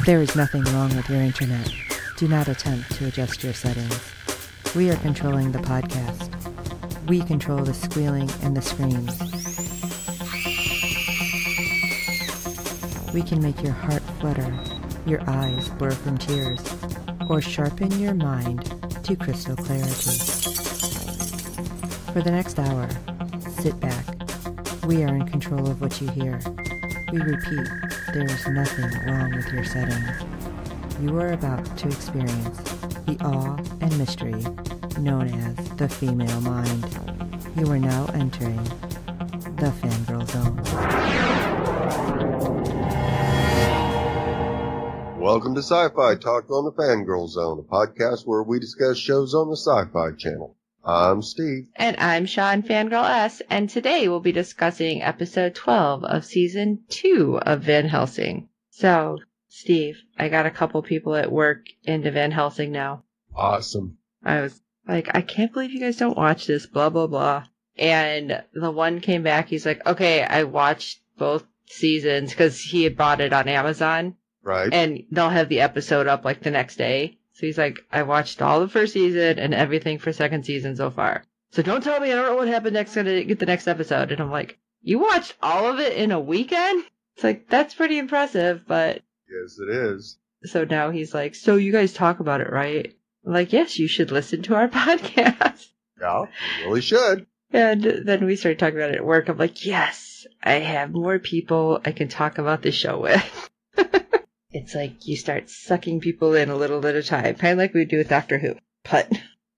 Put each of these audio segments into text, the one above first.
There is nothing wrong with your internet. Do not attempt to adjust your settings. We are controlling the podcast. We control the squealing and the screams. We can make your heart flutter, your eyes blur from tears, or sharpen your mind to crystal clarity. For the next hour, sit back. We are in control of what you hear. We repeat, there is nothing wrong with your settings. You are about to experience the awe and mystery known as the female mind. You are now entering the Fangirl Zone. Welcome to SyFy Talk on the Fangirl Zone, a podcast where we discuss shows on the SyFy channel. I'm Steve. And I'm Sean, Fangirl S, and today we'll be discussing episode 12 of season 2 of Van Helsing. So, Steve, I got a couple people at work into Van Helsing now. Awesome. I was like, I can't believe you guys don't watch this, blah, blah, blah. And the one came back, he's like, okay, I watched both seasons, because he had bought it on Amazon. Right. And they'll have the episode up like the next day. So he's like, I watched all the first season and everything for second season so far. So don't tell me I don't know what happened next to get the next episode. And I'm like, you watched all of it in a weekend? It's like, that's pretty impressive, but... Yes, it is. So now he's like, so you guys talk about it, right? I'm like, yes, you should listen to our podcast. Yeah, you really should. And then we started talking about it at work. I'm like, yes, I have more people I can talk about the show with. It's like you start sucking people in a little at a time, kind of like we do with Doctor Who. But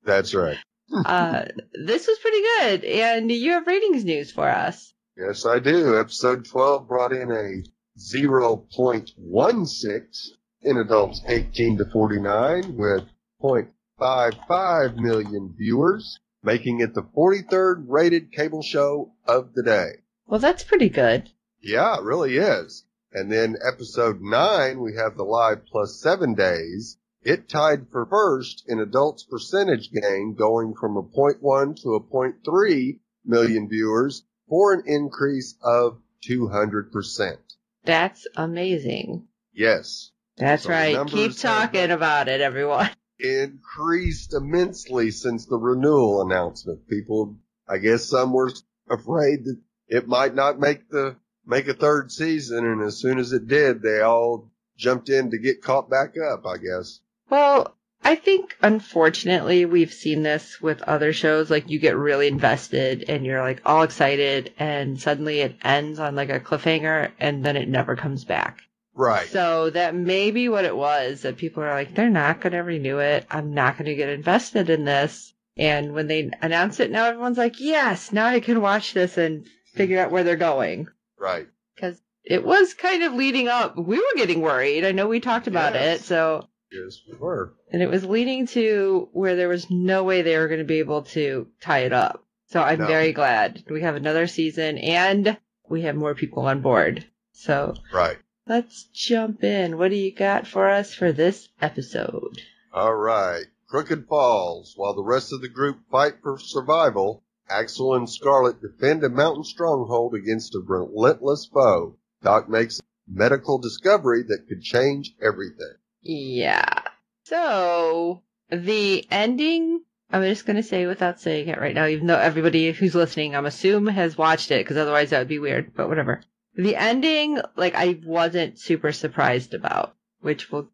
that's right. This was pretty good, and you have ratings news for us. Yes, I do. Episode 12 brought in a 0.16 in adults 18 to 49 with 0.55 million viewers, making it the 43rd rated cable show of the day. Well, that's pretty good. Yeah, it really is. And then episode 9, we have the live plus 7 days. It tied for first in adults percentage gain, going from a 0.1 to a 0.3 million viewers for an increase of 200%. That's amazing. Yes. That's right. Keep talking about it, everyone. Increased immensely since the renewal announcement. People, I guess some were afraid that it might not make a third season, and as soon as it did, they all jumped in to get caught back up, I guess. Well, I think, unfortunately, we've seen this with other shows. Like, you get really invested, and you're, like, all excited, and suddenly it ends on, like, a cliffhanger, and then it never comes back. Right. So that may be what it was, that people are like, they're not going to renew it. I'm not going to get invested in this. And when they announce it, now everyone's like, yes, now I can watch this and figure out where they're going. Right. Because it was kind of leading up. We were getting worried. I know we talked about it. So yes, we were. And it was leading to where there was no way they were going to be able to tie it up. So I'm very glad we have another season and we have more people on board. So right. Let's jump in. What do you got for us for this episode? All right. Crooked Falls. While the rest of the group fight for survival, Axel and Scarlet defend a mountain stronghold against a relentless foe. Doc makes a medical discovery that could change everything. Yeah. So, the ending, I'm just going to say without saying it right now, even though everybody who's listening, I'm assuming, has watched it, because otherwise that would be weird, but whatever. The ending, like, I wasn't super surprised about, which we'll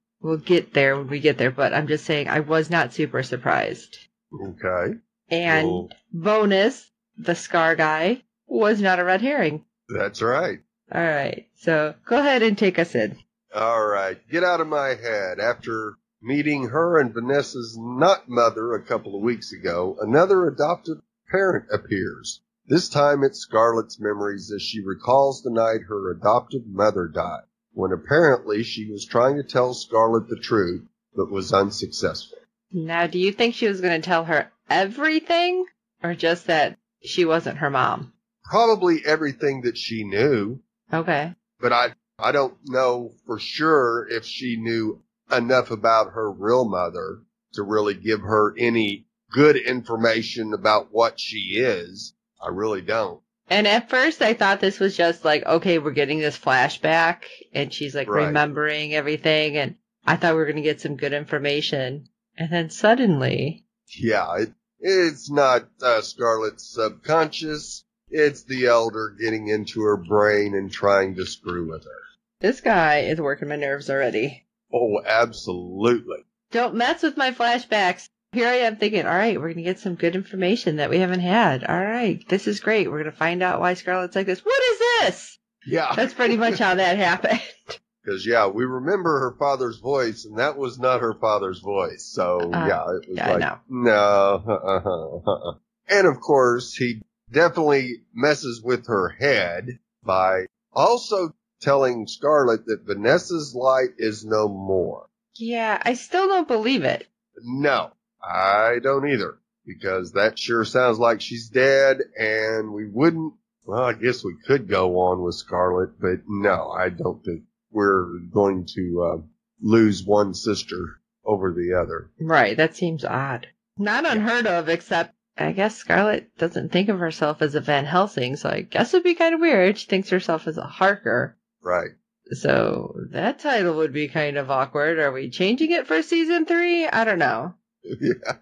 get there when we get there, but I'm just saying I was not super surprised. Okay. And bonus, the Scar guy was not a red herring. That's right. All right. So go ahead and take us in. All right. Get out of my head. After meeting her and Vanessa's not mother a couple of weeks ago, another adoptive parent appears. This time it's Scarlett's memories as she recalls the night her adoptive mother died, when apparently she was trying to tell Scarlett the truth, but was unsuccessful. Now, do you think she was going to tell her everything, or just that she wasn't her mom? Probably everything that she knew. Okay. But I don't know for sure if she knew enough about her real mother to really give her any good information about what she is. I really don't. And at first I thought this was just like, okay, we're getting this flashback and she's like Right. remembering everything. And I thought we were going to get some good information. And then suddenly. Yeah, it's not Scarlett's subconscious. It's the Elder getting into her brain and trying to screw with her. This guy is working my nerves already. Oh, absolutely. Don't mess with my flashbacks. Here I am thinking, all right, we're going to get some good information that we haven't had. All right, this is great. We're going to find out why Scarlett's like this. What is this? Yeah. That's pretty much how that happened. Because, yeah, we remember her father's voice, and that was not her father's voice. So, yeah, it was like, no. And, of course, he definitely messes with her head by also telling Scarlett that Vanessa's light is no more. Yeah, I still don't believe it. No, I don't either. Because that sure sounds like she's dead, and we wouldn't, well, I guess we could go on with Scarlett, but no, I don't think we're going to lose one sister over the other. Right, that seems odd. Not unheard of, except I guess Scarlett doesn't think of herself as a Van Helsing, so I guess it'd be kind of weird. She thinks herself as a Harker. Right. So that title would be kind of awkward. Are we changing it for season 3? I don't know. Yeah.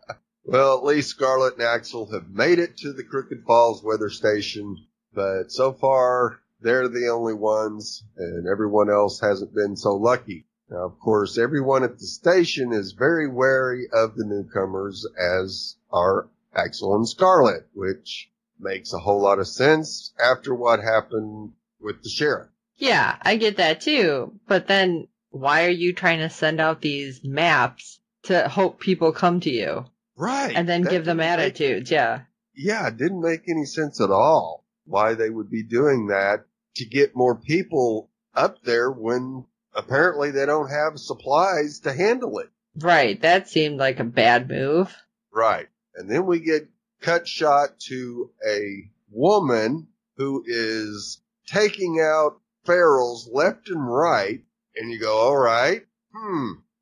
Well, at least Scarlett and Axel have made it to the Crooked Falls weather station, but so far they're the only ones, and everyone else hasn't been so lucky. Now, of course, everyone at the station is very wary of the newcomers, as are Axel and Scarlett, which makes a whole lot of sense after what happened with the sheriff. Yeah, I get that too. But then why are you trying to send out these maps to hope people come to you? Right. And then give them attitudes, yeah. Yeah, it didn't make any sense at all why they would be doing that to get more people up there when apparently they don't have supplies to handle it. Right, that seemed like a bad move. Right. And then we get cut shot to a woman who is taking out ferals left and right, and you go, all right,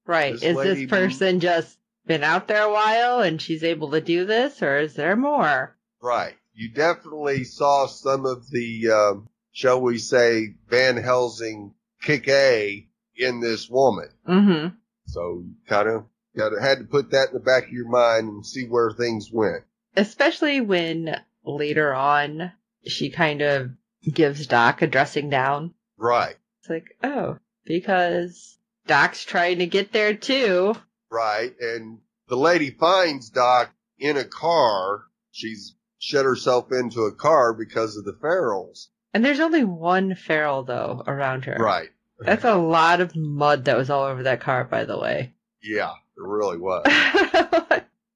Right, is this person just been out there a while and she's able to do this, or is there more? Right. You definitely saw some of the, shall we say, Van Helsing kick A in this woman. Mm-hmm. So kind of had to put that in the back of your mind and see where things went. Especially when later on she kind of gives Doc a dressing down. Right. It's like, oh, because Doc's trying to get there too. Right. And the lady finds Doc in a car. She's shut herself into a car because of the ferals. And there's only one feral, though, around her. Right. That's a lot of mud that was all over that car, by the way. Yeah, it really was.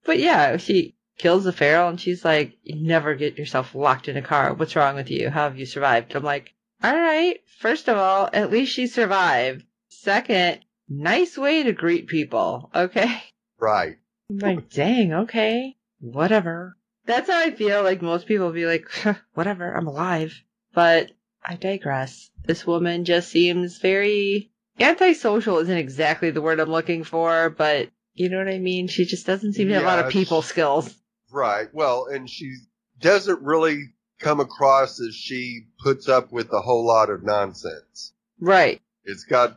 But yeah, she kills the feral and she's like, you never get yourself locked in a car. What's wrong with you? How have you survived? I'm like, all right, first of all, at least she survived. Second, nice way to greet people, okay? Right. I'm like, dang, okay, whatever. That's how I feel. Like, most people be like, whatever, I'm alive. But I digress. This woman just seems very antisocial. Isn't exactly the word I'm looking for, but you know what I mean? She just doesn't seem to have a lot of people skills. Right. Well, and she doesn't really come across as she puts up with a whole lot of nonsense. Right.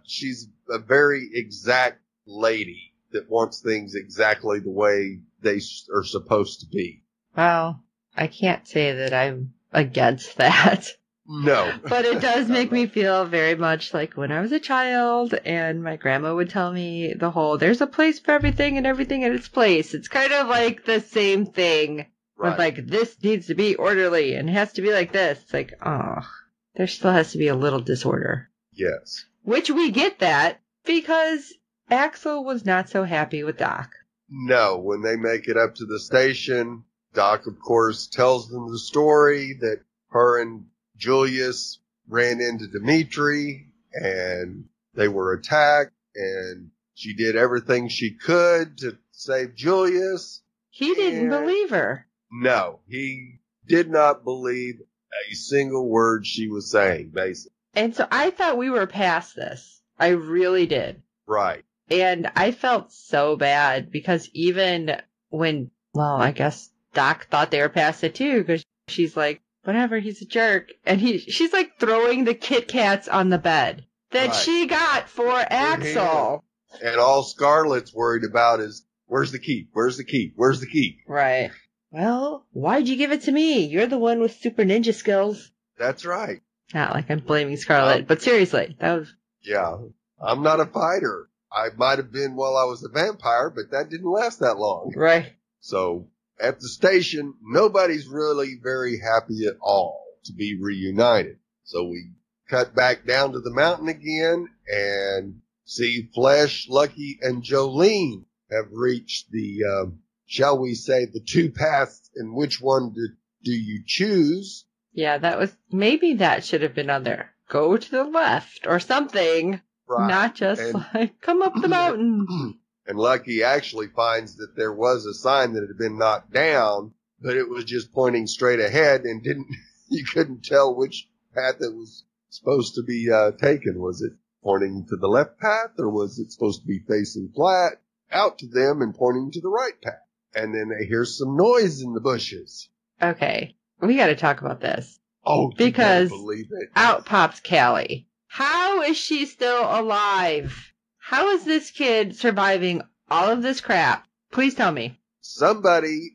She's a very exact lady that wants things exactly the way they are supposed to be. Well, I can't say that I'm against that. No. But it does make me feel very much like when I was a child and my grandma would tell me the whole, there's a place for everything and everything in its place. It's kind of like the same thing. Right. With like, this needs to be orderly and it has to be like this. It's like, oh, there still has to be a little disorder. Yes. Which we get that because Axel was not so happy with Doc. No, when they make it up to the station, Doc, of course, tells them the story that her and Julius ran into Dimitri and they were attacked and she did everything she could to save Julius. He didn't believe her. No, he did not believe a single word she was saying, basically. And so I thought we were past this. I really did. Right. And I felt so bad because even when, well, I guess Doc thought they were past it too, because she's like, whatever, he's a jerk. And she's like throwing the Kit Kats on the bed that she got for Axel. And all Scarlett's worried about is, where's the key? Where's the key? Where's the key? Right. Well, why'd you give it to me? You're the one with super ninja skills. That's right. Not like I'm blaming Scarlett, but seriously, that was... Yeah, I'm not a fighter. I might have been while I was a vampire, but that didn't last that long. Right. So, at the station, nobody's really very happy at all to be reunited. So we cut back down to the mountain again and see Flesh, Lucky, and Jolene have reached the, shall we say, the two paths, and which one do you choose? Yeah, maybe that should have been on there. Go to the left or something. Right. Not just like, come up the mountain. And Lucky actually finds that there was a sign that had been knocked down, but it was just pointing straight ahead and you couldn't tell which path it was supposed to be taken. Was it pointing to the left path, or was it supposed to be facing flat out to them and pointing to the right path? And then they hear some noise in the bushes. Okay, we got to talk about this. Oh, because believe it. Out pops Callie. How is she still alive? How is this kid surviving all of this crap? Please tell me. Somebody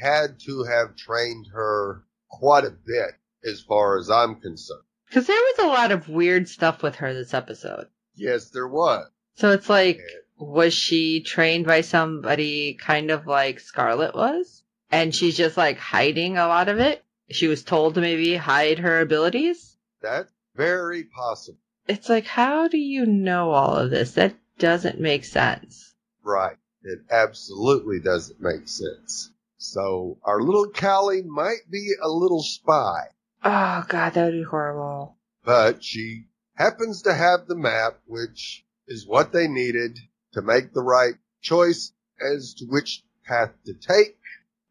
had to have trained her quite a bit as far as I'm concerned. Because there was a lot of weird stuff with her this episode. Yes, there was. So it's like, was she trained by somebody kind of like Scarlett was? And she's just like hiding a lot of it? She was told to maybe hide her abilities? That's very possible. It's like, how do you know all of this? That doesn't make sense. Right. It absolutely doesn't make sense. So our little Callie might be a little spy. Oh, God, that would be horrible. But she happens to have the map, which is what they needed to make the right choice as to which path to take.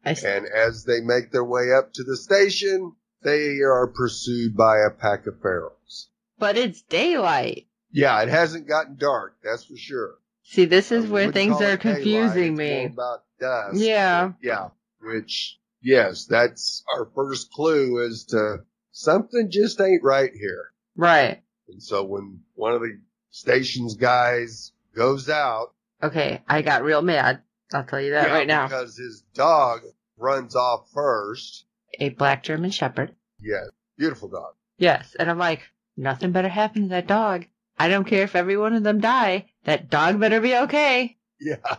And as they make their way up to the station, they are pursued by a pack of ferals. But it's daylight. Yeah, it hasn't gotten dark, that's for sure. See, this is where things are confusing me. It's more about dusk. Yeah. Yeah, which, yes, that's our first clue as to something just ain't right here. Right. And so when one of the station's guys goes out... Okay, I got real mad. I'll tell you that right now. Because his dog runs off first. A black German Shepherd. Yes, beautiful dog. Yes, and I'm like, nothing better happen to that dog. I don't care if every one of them die. That dog better be okay. Yeah.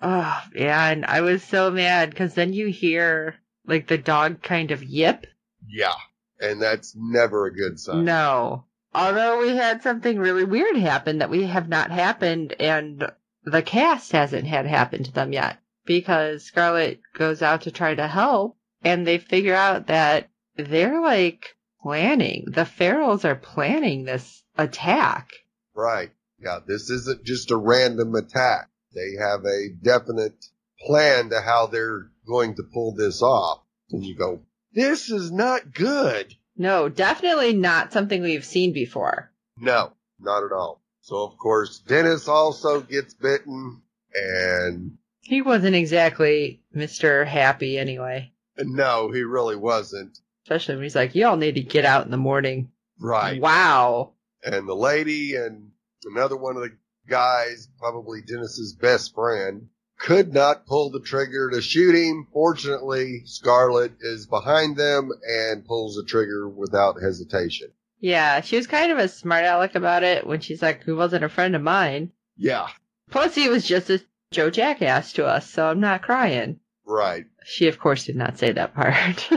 Oh, yeah, and I was so mad because then you hear, like, the dog kind of yip. Yeah, and that's never a good sign. No. Although we had something really weird happen that we have not happened, and the cast hasn't had happen to them yet. Because Scarlett goes out to try to help, and they figure out that they're, like, planning. The ferals are planning this attack. Right. Yeah, this isn't just a random attack. They have a definite plan to how they're going to pull this off. And you go, this is not good. No, definitely not something we've seen before. No, not at all. So, of course, Dennis also gets bitten, and... He wasn't exactly Mr. Happy anyway. No, he really wasn't. Especially when he's like, y'all need to get out in the morning. Right. Wow. And the lady and another one of the guys, probably Dennis's best friend, could not pull the trigger to shoot him. Fortunately, Scarlett is behind them and pulls the trigger without hesitation. Yeah, she was kind of a smart aleck about it when she's like, he wasn't a friend of mine. Yeah. Plus, he was just a Joe Jackass to us, so I'm not crying. Right. She, of course, did not say that part.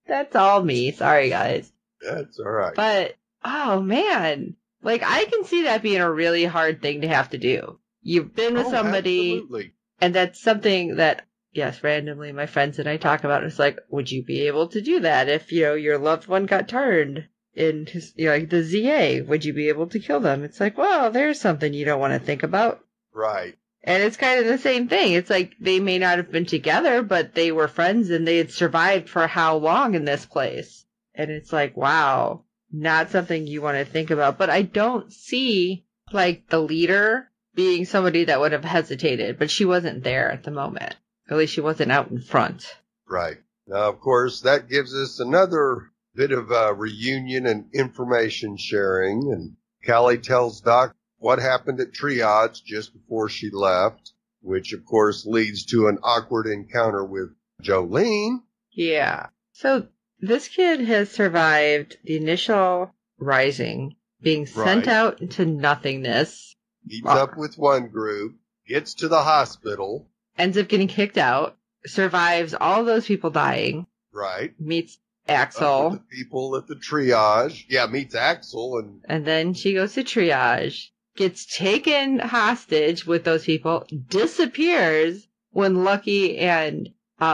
That's all me. Sorry, guys. That's all right. But, oh, man. Like, I can see that being a really hard thing to have to do. You've been with somebody, absolutely. And that's something that, yes, randomly my friends and I talk about. It's like, would you be able to do that if, you know, your loved one got turned in, like, the ZA? Would you be able to kill them? It's like, well, there's something you don't want to think about. Right. And it's kind of the same thing. It's like they may not have been together, but they were friends and they had survived for how long in this place. And it's like, wow, not something you want to think about. But I don't see, like, the leader being somebody that would have hesitated, but she wasn't there at the moment. At least she wasn't out in front. Right. Now, of course, that gives us another bit of reunion and information sharing. And Callie tells Doc what happened at triage just before she left, which, of course, leads to an awkward encounter with Jolene. Yeah. So this kid has survived the initial rising, being sent out into nothingness. Meets up with one group, gets to the hospital. Ends up getting kicked out, survives all those people dying. Right. Meets Axel. With the people at the triage. Yeah, meets Axel. And then she goes to triage, gets taken hostage with those people, disappears when Lucky and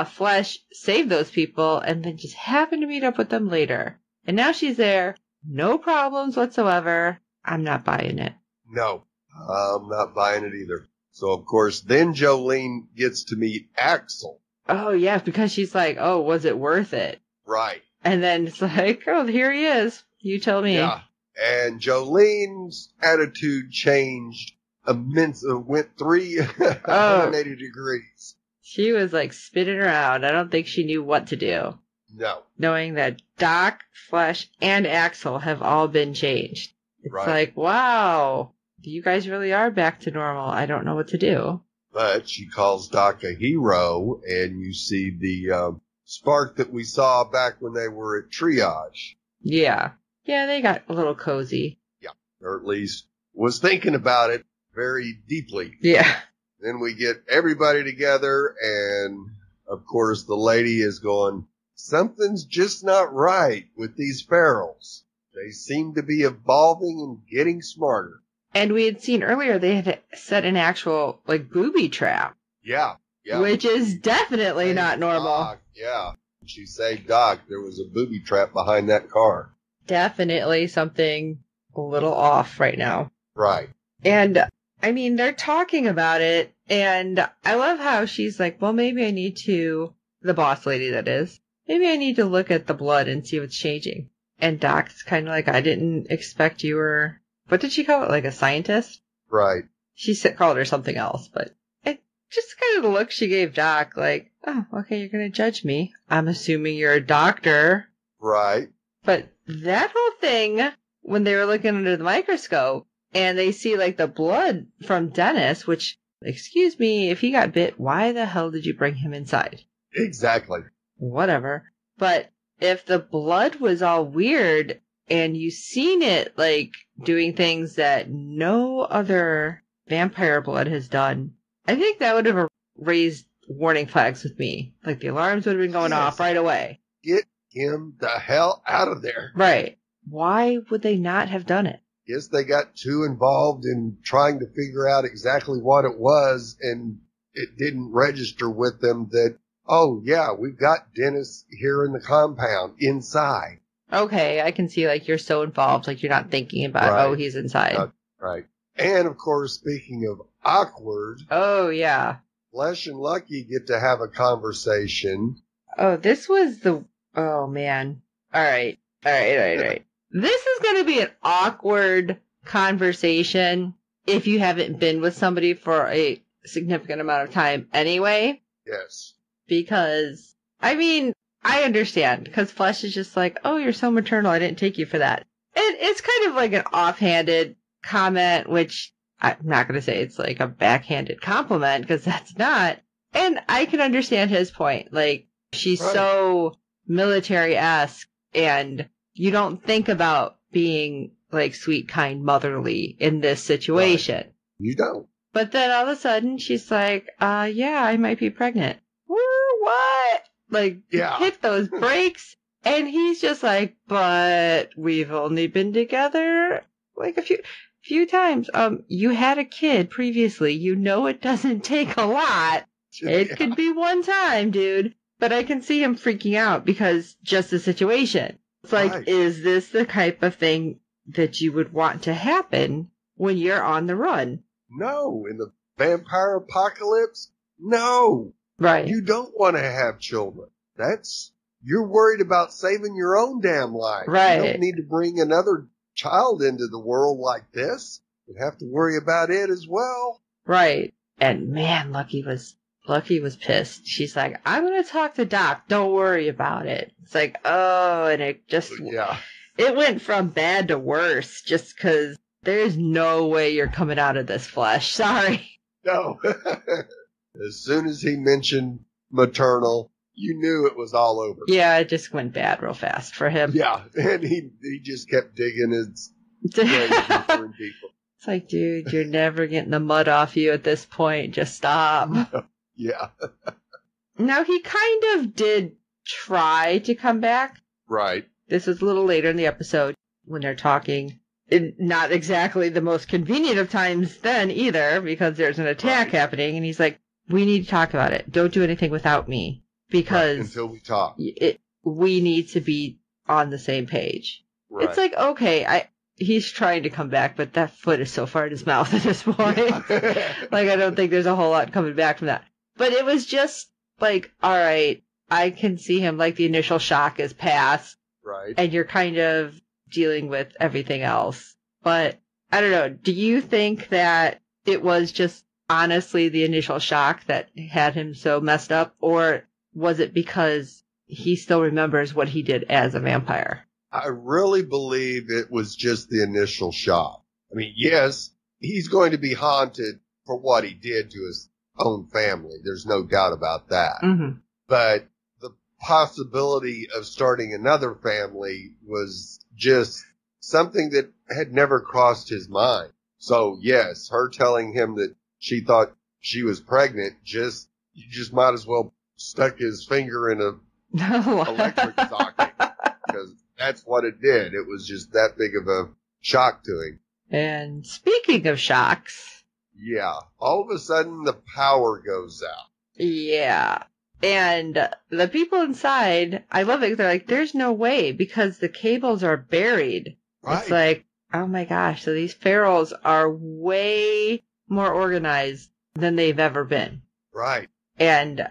Flesh save those people, and then just happen to meet up with them later. And now she's there, no problems whatsoever. I'm not buying it. No, I'm not buying it either. So, of course, then Jolene gets to meet Axel. Oh, yeah, because she's like, oh, was it worth it? Right. And then it's like, oh, here he is. You tell me. Yeah. And Jolene's attitude changed immensely, went 380 degrees. She was like spinning around. I don't think she knew what to do. No. Knowing that Doc, Flesh, and Axel have all been changed. It's like, wow, you guys really are back to normal. I don't know what to do. But she calls Doc a hero, and you see the spark that we saw back when they were at triage. Yeah. Yeah, they got a little cozy. Yeah. Or at least was thinking about it very deeply. Yeah. Then we get everybody together, and, of course, the lady is going, something's just not right with these ferals. They seem to be evolving and getting smarter. And we had seen earlier they had set an actual, like, booby trap. Yeah. Yeah. Which is definitely not normal. Doc, yeah. She saved Doc. There was a booby trap behind that car. Definitely something a little off right now. Right. And, I mean, they're talking about it, and I love how she's like, well, maybe I need to, the boss lady that is, maybe I need to look at the blood and see what's changing. And Doc's kind of like, I didn't expect you were, what did she call it, like a scientist? Right. She called her something else, but it just kind of the look she gave Doc, like, oh, okay, you're going to judge me. I'm assuming you're a doctor. Right. But that whole thing, when they were looking under the microscope, and they see, like, the blood from Dennis, which, excuse me, if he got bit, why the hell did you bring him inside? Exactly. Whatever. But if the blood was all weird, and you seen it, like, doing things that no other vampire blood has done, I think that would have raised warning flags with me. Like, the alarms would have been going off right away. Get him the hell out of there. Right. Why would they not have done it? Guess they got too involved in trying to figure out exactly what it was, and it didn't register with them that, oh, yeah, we've got Dennis here in the compound, inside. Okay, I can see, like, you're so involved, like, you're not thinking about, oh, he's inside. Right. And, of course, speaking of awkward. Oh, yeah. Flesh and Lucky get to have a conversation. Oh, this was oh, man. All right. This is going to be an awkward conversation if you haven't been with somebody for a significant amount of time anyway. Yes. Because, I mean, I understand, because Flesh is just like, oh, you're so maternal, I didn't take you for that. And it's kind of like an offhanded comment, which I'm not going to say it's like a backhanded compliment, because that's not. And I can understand his point. Like, she's so military-esque, and you don't think about being, like, sweet, kind, motherly in this situation. Right. You don't. But then all of a sudden, she's like, yeah, I might be pregnant. What? Like, hit those brakes. And he's just like, but we've only been together, like, a few times. You had a kid previously. You know it doesn't take a lot. It could be one time, dude. But I can see him freaking out because just the situation. It's like, is this the type of thing that you would want to happen when you're on the run? No. In the vampire apocalypse? No. Right. You don't want to have children. You're worried about saving your own damn life. Right. You don't need to bring another child into the world like this. You have to worry about it as well. Right. And man, Lucky was Lucky was pissed. She's like, I'm going to talk to Doc. Don't worry about it. It's like, oh, and it just, it went from bad to worse just because there's no way you're coming out of this flesh. Sorry. No. As soon as he mentioned maternal, you knew it was all over. Yeah, it just went bad real fast for him. Yeah, and he just kept digging his grave deeper and deeper. It's like, dude, you're never getting the mud off you at this point. Just stop. Yeah. Now, he kind of did try to come back. Right. This was a little later in the episode when they're talking. Not exactly the most convenient of times then either, because there's an attack happening, and he's like, we need to talk about it. Don't do anything without me, because until we talk. We need to be on the same page. Right. It's like, okay, he's trying to come back, but that foot is so far in his mouth at this point. Like, I don't think there's a whole lot coming back from that. But it was just like, all right, I can see him, like, the initial shock is past. Right. And you're kind of dealing with everything else. But I don't know. Do you think that it was just honestly the initial shock that had him so messed up? Or was it because he still remembers what he did as a vampire? I really believe it was just the initial shock. I mean, yes, he's going to be haunted for what he did to his own family. There's no doubt about that. Mm-hmm. But the possibility of starting another family was just something that had never crossed his mind. So yes, her telling him that she thought she was pregnant, you just might as well stuck his finger in a electric socket, because that's what it did. It was just that big of a shock to him. And speaking of shocks. Yeah. All of a sudden, the power goes out. Yeah. And the people inside, I love it. They're like, there's no way, because the cables are buried. Right. It's like, oh my gosh. So these ferals are way more organized than they've ever been. Right. And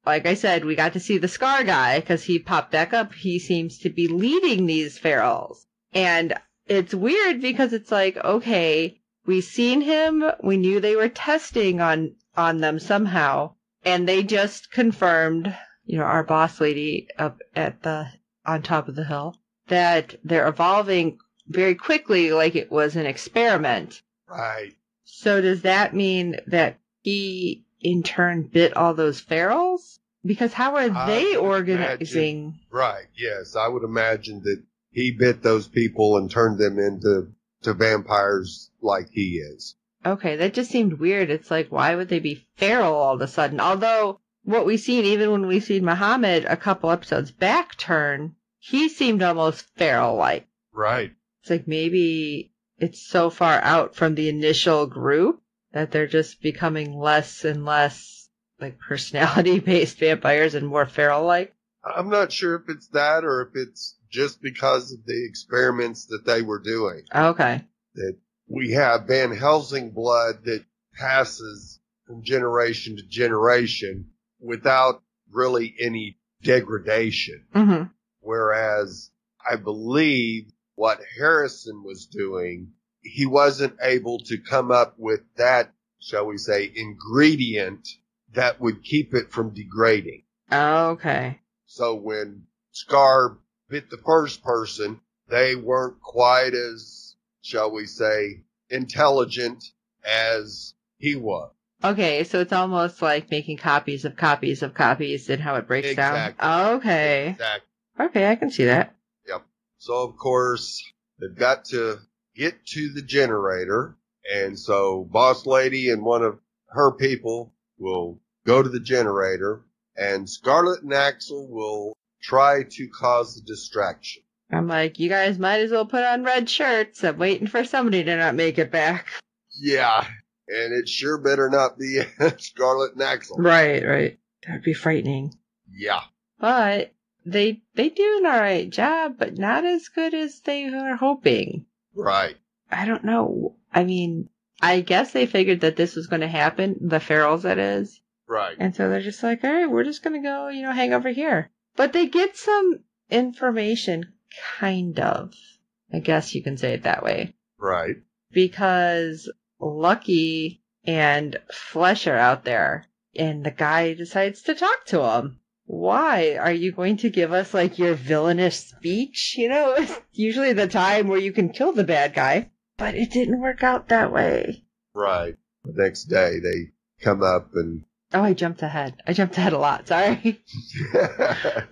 like I said, we got to see the Scar guy because he popped back up. He seems to be leading these ferals. And it's weird because it's like, okay, we seen him. We knew they were testing on them somehow. And they just confirmed, our boss lady up on top of the hill, that they're evolving very quickly like it was an experiment. Right. So does that mean that he in turn bit all those ferals? Because how are they organizing? Right. Yes. I would imagine that he bit those people and turned them into vampires like he is. Okay, that just seemed weird. It's like, why would they be feral all of a sudden? Although, what we seen, even when we seen Muhammad a couple episodes back turn, he seemed almost feral-like. Right. It's like maybe it's so far out from the initial group that they're just becoming less and less, like, personality-based vampires and more feral-like. I'm not sure if it's that or if it's just because of the experiments that they were doing. Okay. That we have Van Helsing blood that passes from generation to generation without really any degradation. Mm-hmm. Whereas I believe what Harrison was doing, he wasn't able to come up with that, shall we say, ingredient that would keep it from degrading. Okay. So when Scar bit the first person, they weren't quite as, shall we say, intelligent as he was. Okay, so it's almost like making copies of copies of copies and how it breaks down. Okay. Exactly. Okay, I can see that. Yep. So, of course, they've got to get to the generator, and so Boss Lady and one of her people will go to the generator, and Scarlet and Axel will try to cause a distraction. I'm like, you guys might as well put on red shirts. I'm waiting for somebody to not make it back. Yeah, and it sure better not be Scarlet and Axel. Right. That'd be frightening. Yeah. But they do an alright job, but not as good as they were hoping. Right. I don't know. I mean, I guess they figured that this was going to happen, the ferals that is. Right. And so they're just like, alright, we're just going to go, hang over here. But they get some information, kind of. I guess you can say it that way. Right. Because Lucky and Flesh are out there. And the guy decides to talk to him. Why? Are you going to give us, like, your villainous speech? You know, it's usually the time where you can kill the bad guy. But it didn't work out that way. Right. The next day, they come up and... Oh, I jumped ahead. I jumped ahead a lot. Sorry.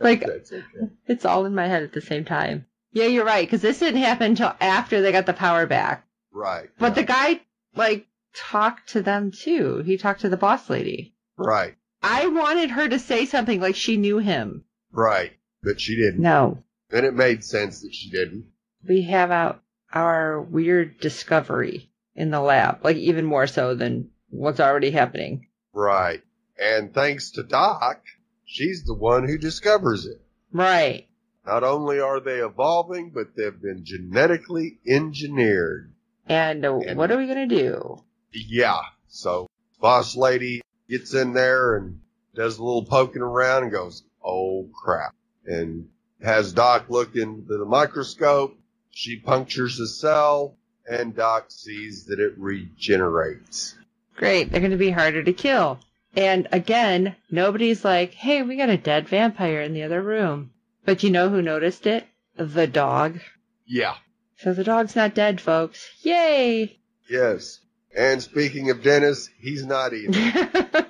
Like, That's okay. it's all in my head at the same time. Yeah, you're right, because this didn't happen until after they got the power back. Right. But the guy, like, talked to them, too. He talked to the boss lady. Right. I wanted her to say something like she knew him. Right. But she didn't. No. And it made sense that she didn't. We have our weird discovery in the lab, like, even more so than what's already happening. Right. And thanks to Doc, she's the one who discovers it. Right. Not only are they evolving, but they've been genetically engineered. And what are we going to do? Yeah. So, boss lady gets in there and does a little poking around and goes, oh, crap. And has Doc look into the microscope. She punctures a cell, and Doc sees that it regenerates. Great. They're going to be harder to kill. And again, nobody's like, hey, we got a dead vampire in the other room. But you know who noticed it? The dog. Yeah. So the dog's not dead, folks. Yay! Yes. And speaking of Dennis, he's not either.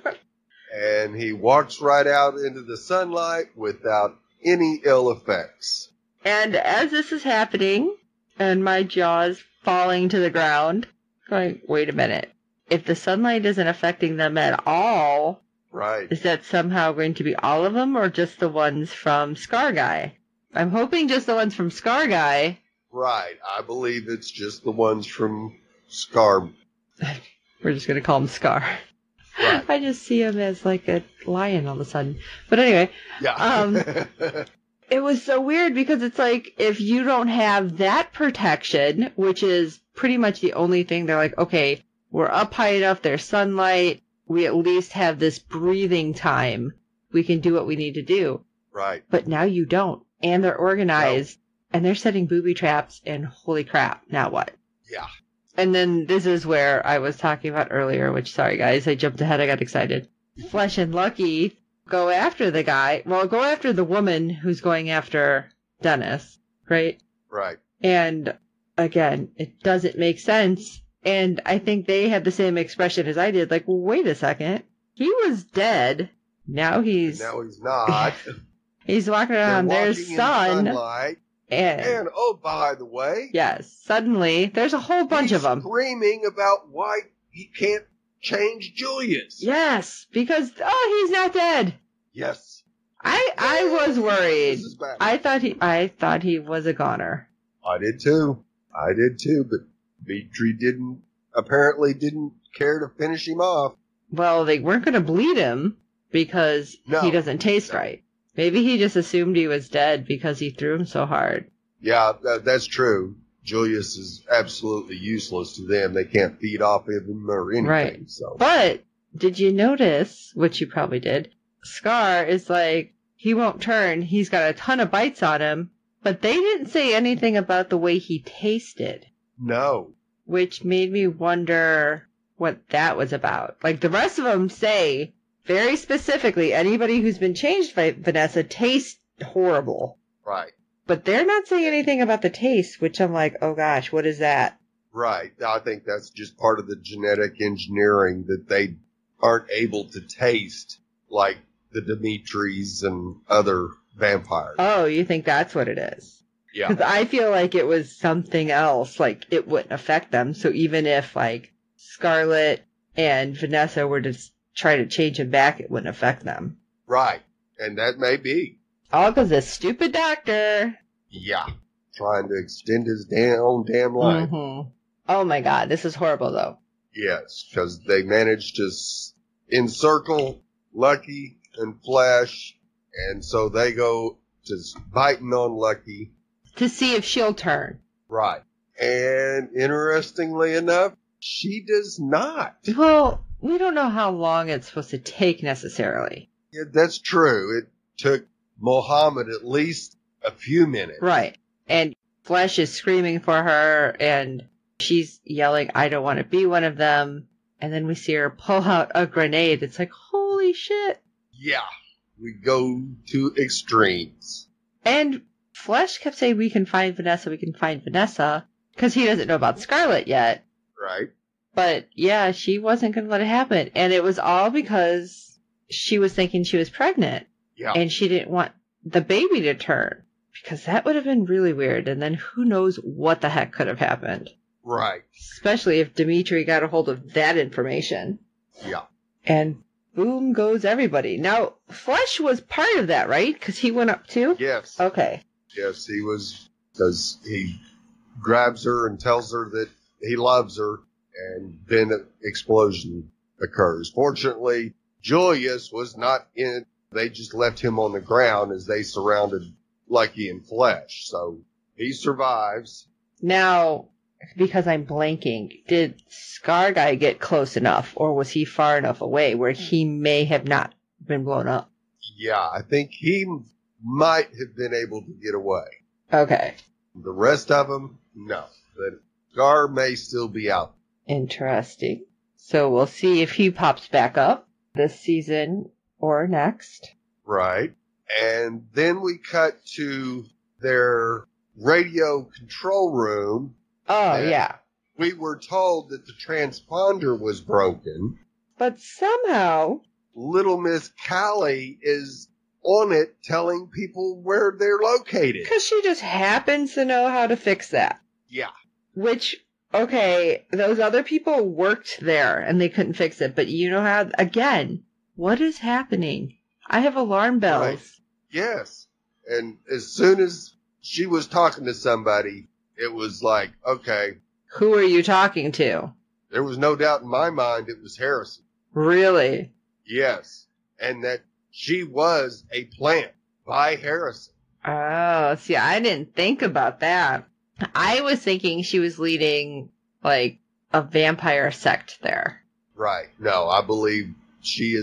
And he walks right out into the sunlight without any ill effects. And as this is happening, and my jaw's falling to the ground, going, wait a minute. If the sunlight isn't affecting them at all, Right. is that somehow going to be all of them, or just the ones from Scar Guy? I'm hoping just the ones from Scar Guy. Right. I believe it's just the ones from Scar. We're just going to call him Scar. Right. I just see him as like a lion all of a sudden. But anyway, Yeah. it was so weird because it's like, if you don't have that protection, which is pretty much the only thing, they're like, okay, we're up high enough, there's sunlight, we at least have this breathing time. We can do what we need to do. Right. But now you don't. And they're organized, and they're setting booby traps, and holy crap, now what? Yeah. And then this is where I was talking about earlier, which, sorry guys, I jumped ahead, I got excited. Flesh and Lucky go after the guy, well, go after the woman who's going after Dennis, right? Right. And again, it doesn't make sense. And I think they had the same expression as I did, like, well, wait a second. He was dead. Now he's not. He's walking around. They're There's walking sun. in sunlight. And oh, by the way. yes, suddenly there's a whole bunch of them. Screaming about why he can't change Julius. Yes, because, he's not dead. Yes. I was worried. This is bad. I thought he was a goner. I did too, but Petrie apparently didn't care to finish him off. Well, they weren't going to bleed him because he doesn't taste right. Maybe he just assumed he was dead because he threw him so hard. Yeah, that's true. Julius is absolutely useless to them. They can't feed off of him or anything. Right. So. But did you notice, which you probably did, Scar is like, he won't turn. He's got a ton of bites on him. But they didn't say anything about the way he tasted. No. Which made me wonder what that was about. Like, the rest of them say very specifically, anybody who's been changed by Vanessa tastes horrible. Right. But they're not saying anything about the taste, which I'm like, oh gosh, what is that? Right. I think that's just part of the genetic engineering that they aren't able to taste like the Dimitris and other vampires. Oh, you think that's what it is? Yeah. Because I feel like it was something else, like it wouldn't affect them. So even if like Scarlet and Vanessa were to try to change him back, it wouldn't affect them. Right. And that may be. All because this stupid doctor. Yeah. Trying to extend his own damn life. Mm-hmm. Oh my god, this is horrible though. Yes, because they managed to encircle Lucky and Flash, and so they go to biting on Lucky. To see if she'll turn. Right. And interestingly enough, she does not. Well, we don't know how long it's supposed to take necessarily. Yeah, that's true. It took Mohammed at least a few minutes. Right. And Flesh is screaming for her, and she's yelling, I don't want to be one of them. And then we see her pull out a grenade. It's like, holy holy shit. Yeah, we go to extremes. And Flesh kept saying, we can find Vanessa, because he doesn't know about Scarlet yet. Right. But yeah, she wasn't going to let it happen. And it was all because she was thinking she was pregnant. Yeah. And she didn't want the baby to turn. Because that would have been really weird. And then who knows what the heck could have happened. Right. Especially if Dimitri got a hold of that information. Yeah. And boom goes everybody. Now, Flesh was part of that, right? Because he went up too? Yes. Okay. Yes, he was, because he grabs her and tells her that he loves her, and then an explosion occurs. Fortunately, Julius was not in it. They just left him on the ground as they surrounded Lucky and Flesh. So he survives. Now, because I'm blanking, did Scar Guy get close enough, or was he far enough away where he may have not been blown up? Yeah, I think he might have been able to get away. Okay. The rest of them, no. But Scar may still be out. Interesting. So we'll see if he pops back up this season or next. Right. And then we cut to their radio control room. Oh, yeah. We were told that the transponder was broken. But somehow, Little Miss Callie is on it telling people where they're located. because she just happens to know how to fix that. Yeah. Which, okay, those other people worked there and they couldn't fix it. But you know how, again, what is happening? I have alarm bells. Right. Yes. And as soon as she was talking to somebody, it was like, okay. Who are you talking to? There was no doubt in my mind it was Harrison. Really? Yes. And that she was a plant by Harrison. Oh, see, I didn't think about that. I was thinking she was leading, like, a vampire sect there. Right. No, I believe she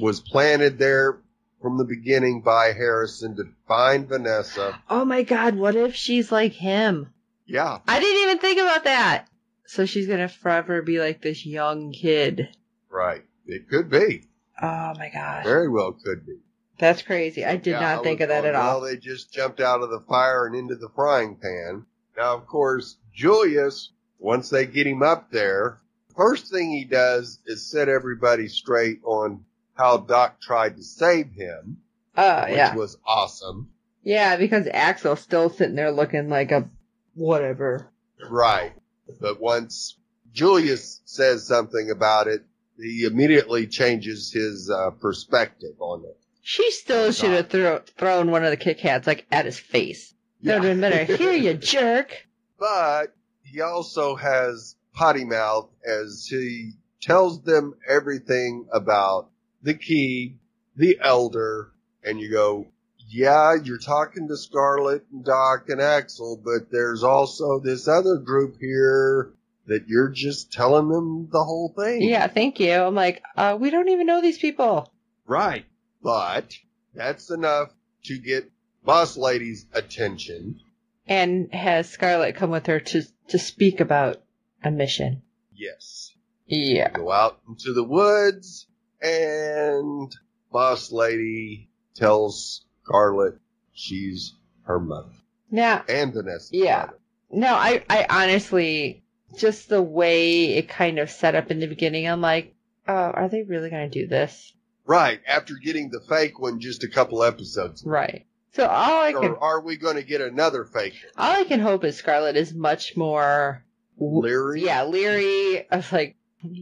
was planted there from the beginning by Harrison to find Vanessa. Oh my god, what if she's like him? Yeah. I didn't even think about that. So she's gonna forever be like this young kid. Right. It could be. Oh my gosh. Very well could be. That's crazy. I did not think of that at all. Well, they just jumped out of the fire and into the frying pan. Now, of course, Julius, once they get him up there, first thing he does is set everybody straight on how Doc tried to save him. Yeah. Which was awesome. Yeah, because Axel's still sitting there looking like a whatever. Right. But once Julius says something about it, he immediately changes his perspective on it. She still should have thrown one of the Kit Kats, like, at his face. That would have been better. Here, you jerk. But he also has potty mouth as he tells them everything about the key, the elder, and you go, yeah, you're talking to Scarlet and Doc and Axel, but there's also this other group here that you're just telling them the whole thing. Yeah, thank you. I'm like, we don't even know these people. Right. But that's enough to get Boss Lady's attention. And has Scarlet come with her to speak about a mission. Yes. Yeah. Go out into the woods, and Boss Lady tells Scarlet she's her mother. Now, and Vanessa's mother. No, I honestly, just the way it kind of set up in the beginning, I'm like, oh, are they really going to do this? Right, after getting the fake one just a couple episodes ago. Right. So or are we going to get another fake one? All I can hope is Scarlet is much more leery. Yeah, leery of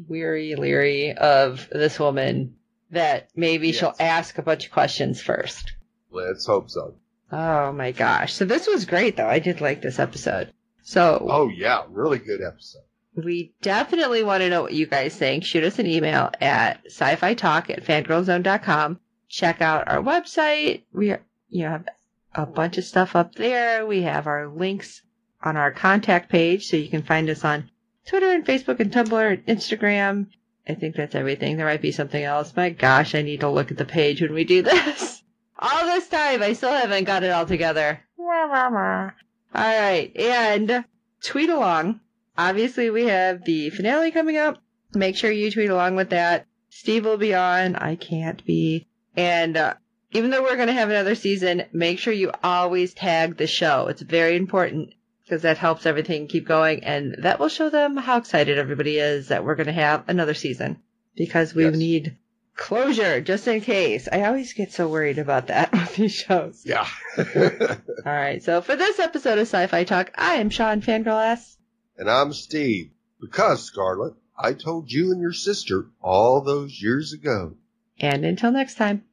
leery of this woman, that maybe she'll ask a bunch of questions first. Let's hope so. Oh my gosh. So this was great though. I did like this episode. So oh yeah, really good episode. We definitely want to know what you guys think. Shoot us an email at syfytalk@fangirlzone.com. Check out our website. We have a bunch of stuff up there. We have our links on our contact page, so you can find us on Twitter and Facebook and Tumblr and Instagram. I think that's everything. There might be something else. My gosh, I need to look at the page when we do this. All this time, I still haven't got it all together. All right, and tweet along. Obviously, we have the finale coming up. Make sure you tweet along with that. Steve will be on. I can't be. And even though we're going to have another season, make sure you always tag the show. It's very important because that helps everything keep going. And that will show them how excited everybody is that we're going to have another season because we need closure just in case. I always get so worried about that with these shows. Yeah. All right. So for this episode of SyFy Talk, I am Sean Fangirl S. And I'm Steve. Because, Scarlett, I told you and your sister all those years ago. And until next time.